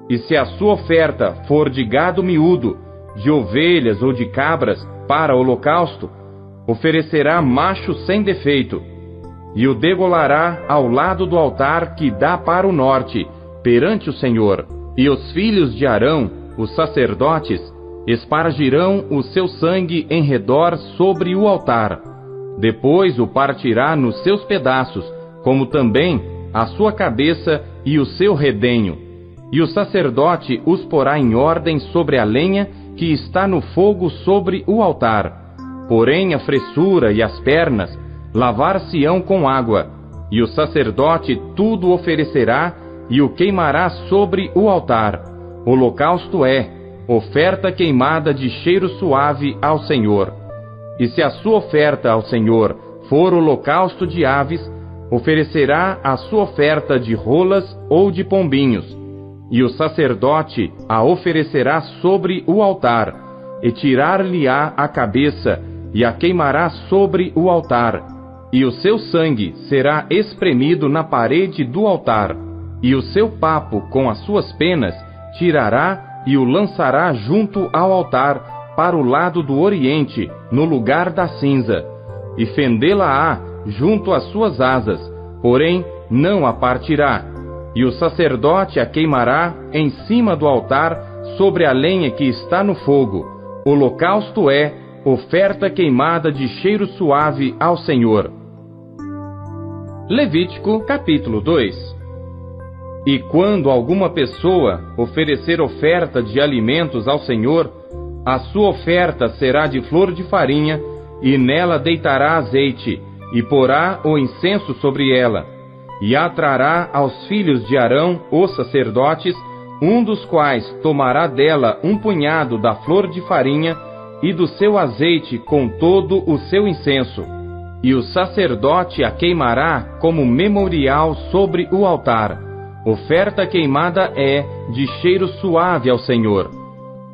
E se a sua oferta for de gado miúdo, de ovelhas ou de cabras, para holocausto, oferecerá macho sem defeito, e o degolará ao lado do altar que dá para o norte, perante o Senhor. E os filhos de Arão, os sacerdotes, espargirão o seu sangue em redor sobre o altar. Depois o partirá nos seus pedaços, como também a sua cabeça e o seu redenho. E o sacerdote os porá em ordem sobre a lenha que está no fogo sobre o altar. Porém a fressura e as pernas lavar-se-ão com água, e o sacerdote tudo oferecerá e o queimará sobre o altar. Holocausto é oferta queimada de cheiro suave ao Senhor. E se a sua oferta ao Senhor for holocausto de aves, oferecerá a sua oferta de rolas ou de pombinhos, e o sacerdote a oferecerá sobre o altar, e tirar-lhe-á a cabeça, e a queimará sobre o altar, e o seu sangue será espremido na parede do altar, e o seu papo com as suas penas tirará e o lançará junto ao altar para o lado do oriente, no lugar da cinza, e fendê-la-á junto às suas asas, porém não a partirá. E o sacerdote a queimará em cima do altar sobre a lenha que está no fogo. Holocausto é oferta queimada de cheiro suave ao Senhor. Levítico capítulo 2. E quando alguma pessoa oferecer oferta de alimentos ao Senhor, a sua oferta será de flor de farinha, e nela deitará azeite, e porá o incenso sobre ela, e a trará aos filhos de Arão, os sacerdotes, um dos quais tomará dela um punhado da flor de farinha e do seu azeite com todo o seu incenso. E o sacerdote a queimará como memorial sobre o altar. Oferta queimada é de cheiro suave ao Senhor.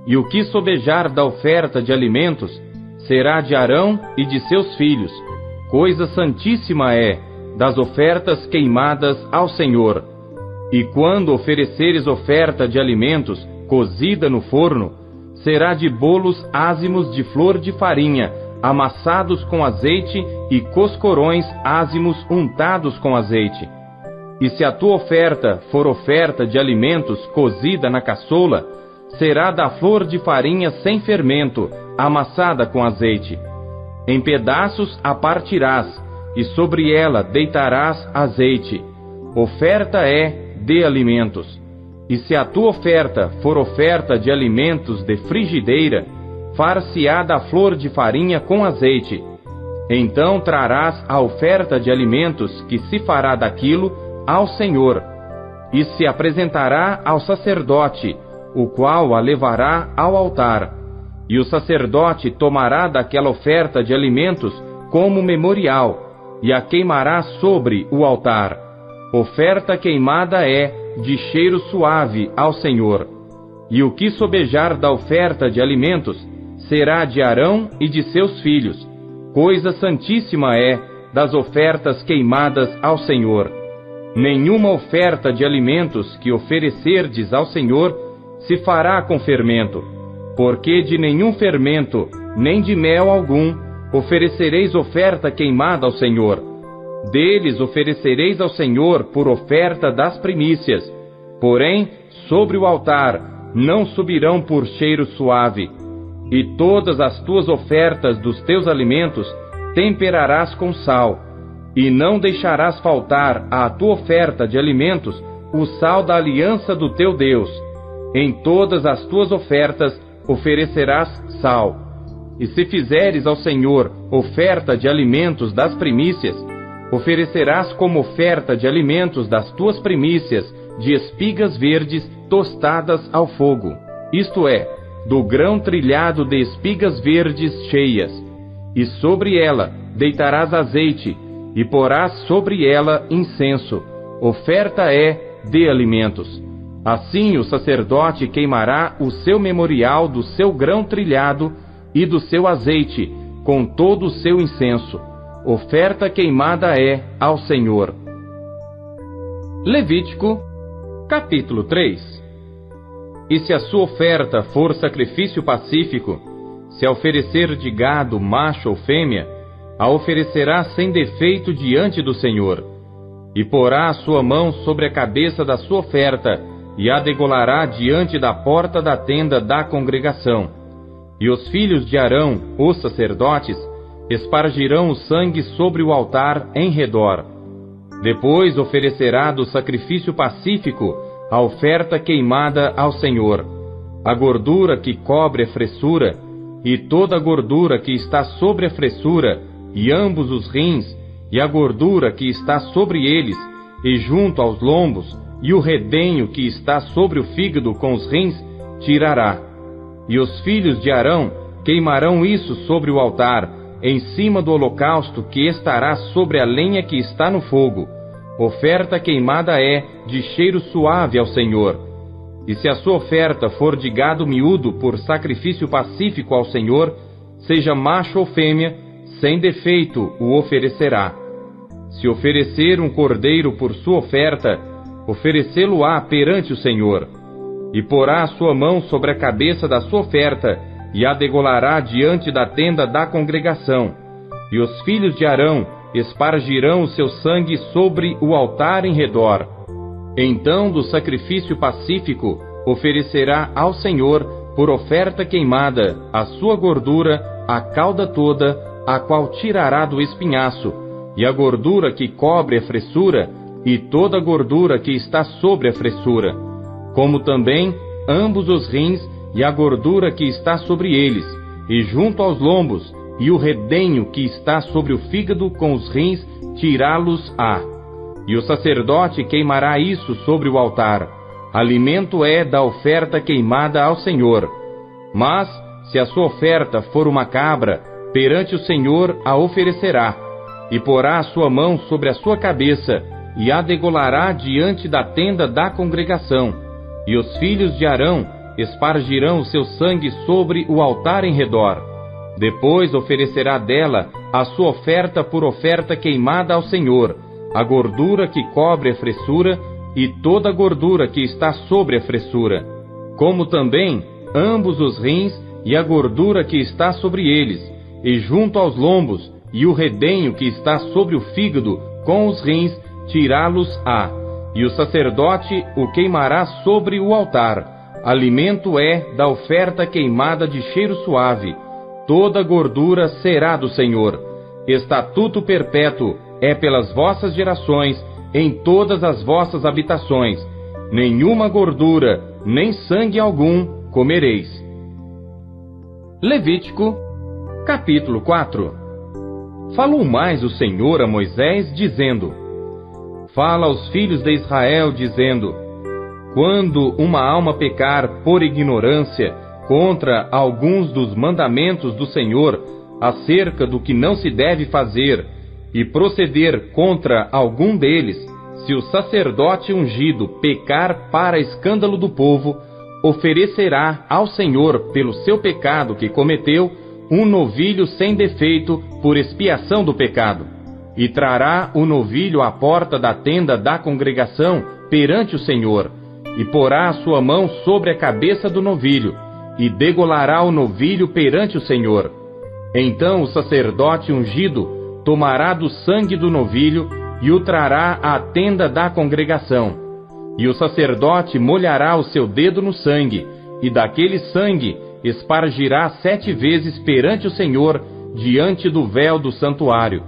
E o que sobejar da oferta de alimentos será de Arão e de seus filhos. Coisa santíssima é das ofertas queimadas ao Senhor. E quando ofereceres oferta de alimentos cozida no forno, será de bolos ázimos de flor de farinha, amassados com azeite, e coscorões ázimos untados com azeite. E se a tua oferta for oferta de alimentos cozida na caçoula, será da flor de farinha sem fermento, amassada com azeite. Em pedaços a partirás, e sobre ela deitarás azeite. Oferta é de alimentos. E se a tua oferta for oferta de alimentos de frigideira, far-se-á da flor de farinha com azeite. Então trarás a oferta de alimentos que se fará daquilo ao Senhor, e se apresentará ao sacerdote, o qual a levará ao altar. E o sacerdote tomará daquela oferta de alimentos como memorial, e a queimará sobre o altar. Oferta queimada é de cheiro suave ao Senhor. E o que sobejar da oferta de alimentos será de Arão e de seus filhos. Coisa santíssima é das ofertas queimadas ao Senhor. Nenhuma oferta de alimentos que oferecerdes ao Senhor se fará com fermento, porque de nenhum fermento, nem de mel algum, oferecereis oferta queimada ao Senhor. Deles oferecereis ao Senhor por oferta das primícias, porém, sobre o altar não subirão por cheiro suave. E todas as tuas ofertas dos teus alimentos temperarás com sal, e não deixarás faltar à tua oferta de alimentos o sal da aliança do teu Deus. Em todas as tuas ofertas oferecerás sal. E se fizeres ao Senhor oferta de alimentos das primícias, oferecerás como oferta de alimentos das tuas primícias de espigas verdes tostadas ao fogo, isto é, do grão trilhado de espigas verdes cheias. E sobre ela deitarás azeite, e porás sobre ela incenso. Oferta é de alimentos. Assim o sacerdote queimará o seu memorial do seu grão trilhado e do seu azeite, com todo o seu incenso. Oferta queimada é ao Senhor. Levítico, capítulo 3. E se a sua oferta for sacrifício pacífico, se a oferecer de gado, macho ou fêmea, a oferecerá sem defeito diante do Senhor. E porá a sua mão sobre a cabeça da sua oferta, e a degolará diante da porta da tenda da congregação. E os filhos de Arão, os sacerdotes, espargirão o sangue sobre o altar em redor. Depois oferecerá do sacrifício pacífico a oferta queimada ao Senhor, a gordura que cobre a fressura, e toda a gordura que está sobre a fressura, e ambos os rins, e a gordura que está sobre eles, e junto aos lombos, e o redenho que está sobre o fígado com os rins, tirará. E os filhos de Arão queimarão isso sobre o altar, em cima do holocausto que estará sobre a lenha que está no fogo. Oferta queimada é de cheiro suave ao Senhor. E se a sua oferta for de gado miúdo por sacrifício pacífico ao Senhor, seja macho ou fêmea, sem defeito o oferecerá. Se oferecer um cordeiro por sua oferta, oferecê-lo-á perante o Senhor. E porá a sua mão sobre a cabeça da sua oferta, e a degolará diante da tenda da congregação. E os filhos de Arão espargirão o seu sangue sobre o altar em redor. Então do sacrifício pacífico oferecerá ao Senhor, por oferta queimada, a sua gordura, a cauda toda, a qual tirará do espinhaço, e a gordura que cobre a fressura, e toda a gordura que está sobre a fressura, como também ambos os rins, e a gordura que está sobre eles, e junto aos lombos, e o redenho que está sobre o fígado com os rins, tirá-los-á. E o sacerdote queimará isso sobre o altar. Alimento é da oferta queimada ao Senhor. Mas, se a sua oferta for uma cabra, perante o Senhor a oferecerá, e porá a sua mão sobre a sua cabeça, e a degolará diante da tenda da congregação. E os filhos de Arão espargirão o seu sangue sobre o altar em redor. Depois oferecerá dela a sua oferta por oferta queimada ao Senhor, a gordura que cobre a fressura, e toda a gordura que está sobre a fressura, como também ambos os rins, e a gordura que está sobre eles, e junto aos lombos, e o redenho que está sobre o fígado com os rins, tirá-los-á. E o sacerdote o queimará sobre o altar. Alimento é da oferta queimada de cheiro suave. Toda gordura será do Senhor. Estatuto perpétuo é pelas vossas gerações, em todas as vossas habitações. Nenhuma gordura, nem sangue algum comereis. Levítico, capítulo 4. Falou mais o Senhor a Moisés, dizendo: Fala aos filhos de Israel, dizendo: Quando uma alma pecar por ignorância contra alguns dos mandamentos do Senhor, acerca do que não se deve fazer, e proceder contra algum deles, se o sacerdote ungido pecar para escândalo do povo, oferecerá ao Senhor, pelo seu pecado que cometeu, um novilho sem defeito por expiação do pecado. E trará o novilho à porta da tenda da congregação perante o Senhor, e porá a sua mão sobre a cabeça do novilho, e degolará o novilho perante o Senhor. Então o sacerdote ungido tomará do sangue do novilho e o trará à tenda da congregação. E o sacerdote molhará o seu dedo no sangue, e daquele sangue espargirá 7 vezes perante o Senhor, diante do véu do santuário.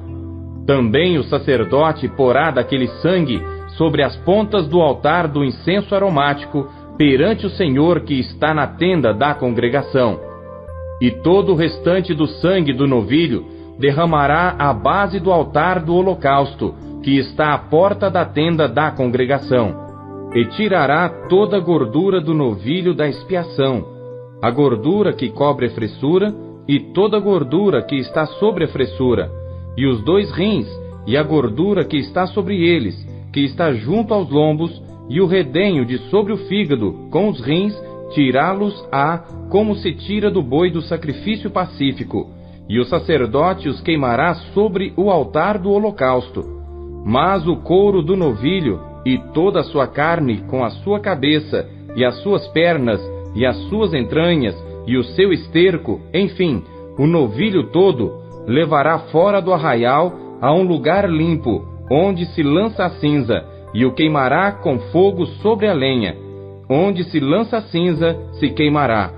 Também o sacerdote porá daquele sangue sobre as pontas do altar do incenso aromático, perante o Senhor que está na tenda da congregação. E todo o restante do sangue do novilho derramará à base do altar do holocausto, que está à porta da tenda da congregação. E tirará toda a gordura do novilho da expiação, a gordura que cobre a fressura, e toda a gordura que está sobre a fressura, e os 2 rins, e a gordura que está sobre eles, que está junto aos lombos, e o redenho de sobre o fígado, com os rins, tirá-los-á, como se tira do boi do sacrifício pacífico, e o sacerdote os queimará sobre o altar do holocausto. Mas o couro do novilho, e toda a sua carne, com a sua cabeça, e as suas pernas, e as suas entranhas, e o seu esterco, enfim, o novilho todo, levará fora do arraial a um lugar limpo, onde se lança a cinza, e o queimará com fogo sobre a lenha. Onde se lança a cinza, se queimará.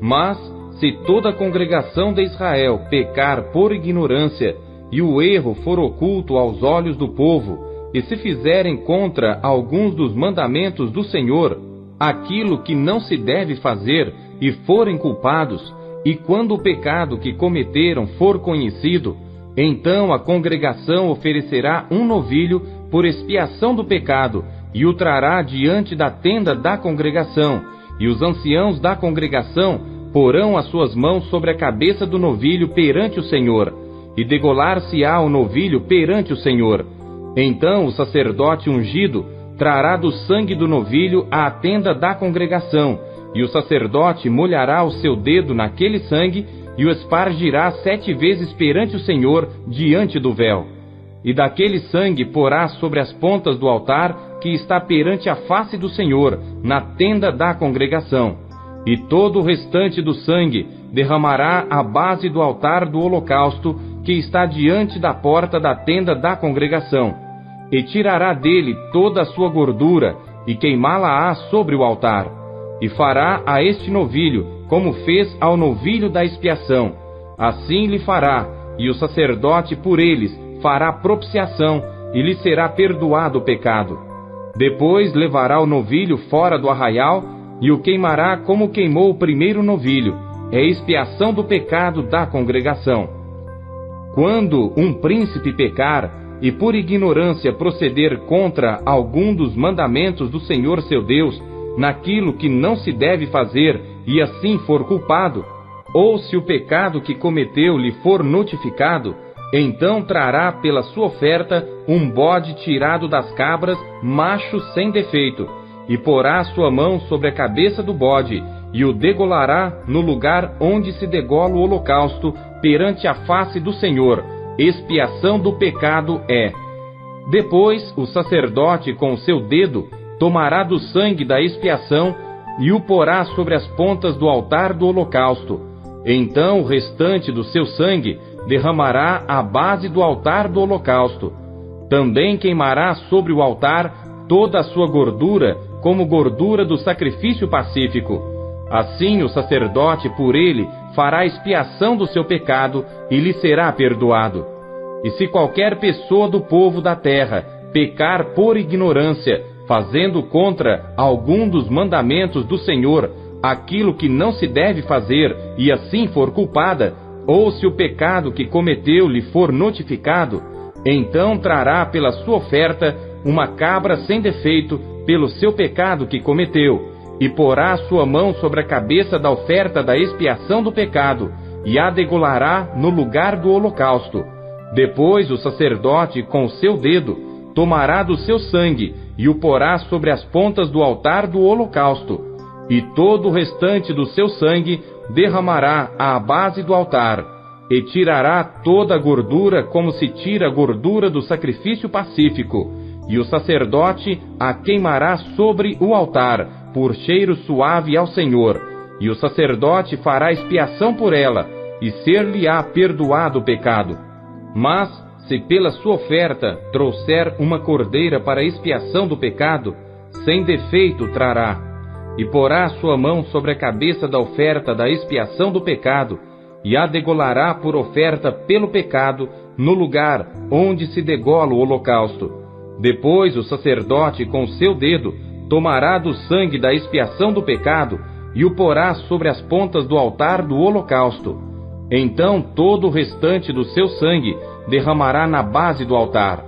Mas, se toda a congregação de Israel pecar por ignorância, e o erro for oculto aos olhos do povo, e se fizerem contra alguns dos mandamentos do Senhor, aquilo que não se deve fazer, e forem culpados, e quando o pecado que cometeram for conhecido, então a congregação oferecerá um novilho por expiação do pecado, e o trará diante da tenda da congregação, e os anciãos da congregação porão as suas mãos sobre a cabeça do novilho perante o Senhor, e degolar-se-á o novilho perante o Senhor. Então o sacerdote ungido trará do sangue do novilho à tenda da congregação, e o sacerdote molhará o seu dedo naquele sangue, e o espargirá 7 vezes perante o Senhor, diante do véu. E daquele sangue porá sobre as pontas do altar, que está perante a face do Senhor, na tenda da congregação. E todo o restante do sangue derramará à base do altar do holocausto, que está diante da porta da tenda da congregação. E tirará dele toda a sua gordura, e queimá-la-á sobre o altar. E fará a este novilho, como fez ao novilho da expiação. Assim lhe fará, e o sacerdote por eles fará propiciação, e lhe será perdoado o pecado. Depois levará o novilho fora do arraial, e o queimará como queimou o primeiro novilho. É expiação do pecado da congregação. Quando um príncipe pecar, e por ignorância proceder contra algum dos mandamentos do Senhor seu Deus, naquilo que não se deve fazer, e assim for culpado, ou se o pecado que cometeu lhe for notificado, então trará pela sua oferta um bode tirado das cabras, macho sem defeito, e porá sua mão sobre a cabeça do bode, e o degolará no lugar onde se degola o holocausto, perante a face do Senhor. Expiação do pecado é. Depois o sacerdote com o seu dedo tomará do sangue da expiação e o porá sobre as pontas do altar do holocausto. Então o restante do seu sangue derramará à base do altar do holocausto. Também queimará sobre o altar toda a sua gordura, como gordura do sacrifício pacífico. Assim o sacerdote por ele fará expiação do seu pecado e lhe será perdoado. E se qualquer pessoa do povo da terra pecar por ignorância, fazendo contra algum dos mandamentos do Senhor aquilo que não se deve fazer, e assim for culpada, ou se o pecado que cometeu lhe for notificado, então trará pela sua oferta uma cabra sem defeito pelo seu pecado que cometeu, e porá sua mão sobre a cabeça da oferta da expiação do pecado, e a degolará no lugar do holocausto. Depois o sacerdote, com o seu dedo, tomará do seu sangue, e o porá sobre as pontas do altar do holocausto, e todo o restante do seu sangue derramará à base do altar, e tirará toda a gordura como se tira a gordura do sacrifício pacífico, e o sacerdote a queimará sobre o altar, por cheiro suave ao Senhor, e o sacerdote fará expiação por ela, e ser-lhe-á perdoado o pecado. Mas, se pela sua oferta trouxer uma cordeira para expiação do pecado, sem defeito trará, e porá sua mão sobre a cabeça da oferta da expiação do pecado, e a degolará por oferta pelo pecado, no lugar onde se degola o holocausto. Depois o sacerdote com seu dedo tomará do sangue da expiação do pecado, e o porá sobre as pontas do altar do holocausto. Então todo o restante do seu sangue derramará na base do altar.